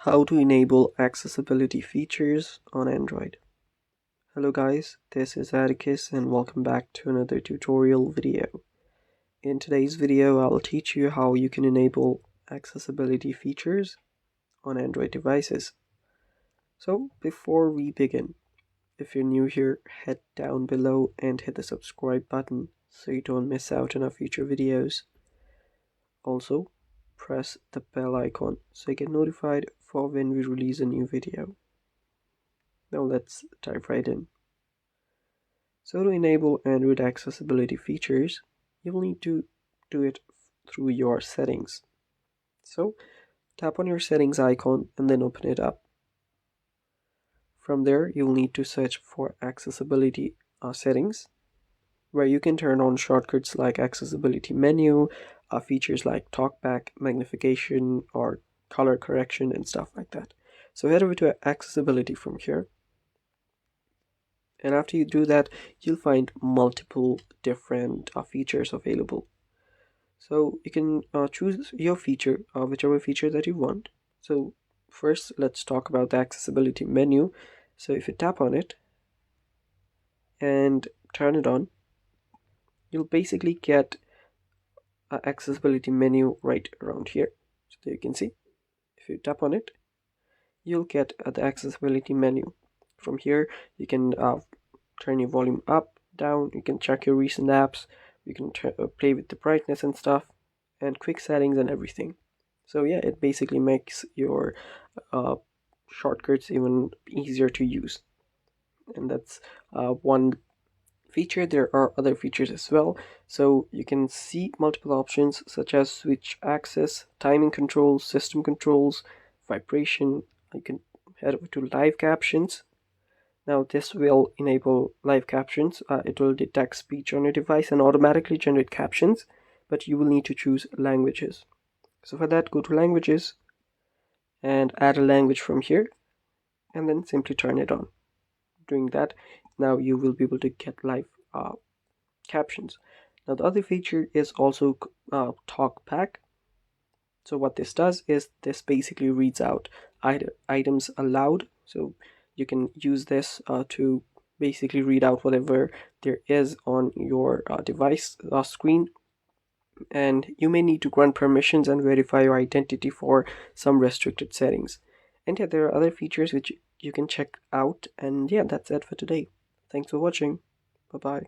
How to enable accessibility features on Android. Hello guys, this is Atticus and welcome back to another tutorial video. In today's video, I'll teach you how you can enable accessibility features on Android devices. So before we begin, if you're new here, head down below and hit the subscribe button so you don't miss out on our future videos. Also, press the bell icon so you get notified for when we release a new video. Now let's dive right in. So to enable Android accessibility features, you'll need to do it through your settings. So tap on your settings icon and then open it up. From there, you'll need to search for accessibility settings, where you can turn on shortcuts like accessibility menu, features like TalkBack, magnification, or color correction and stuff like that. So head over to accessibility from here. And after you do that, you'll find multiple different features available. So you can choose your feature, whichever feature that you want. So first, let's talk about the accessibility menu. So if you tap on it and turn it on, you'll basically get an accessibility menu right around here. So there you can see, if you tap on it, you'll get the accessibility menu. From here, you can turn your volume up, down, you can check your recent apps, you can play with the brightness and stuff, and quick settings and everything. So yeah, it basically makes your shortcuts even easier to use. And that's one feature. There are other features as well. So you can see multiple options such as switch access, timing controls, system controls, vibration. You can head over to live captions. Now this will enable live captions. It will detect speech on your device and automatically generate captions, but you will need to choose languages. So for that, go to languages and add a language from here and then simply turn it on. Doing that, now you will be able to get live captions. Now the other feature is also TalkBack. So what this does is this basically reads out items aloud. So you can use this to basically read out whatever there is on your device screen, and you may need to grant permissions and verify your identity for some restricted settings. And yeah, there are other features which you can check out, and yeah, that's it for today. Thanks for watching. Bye bye.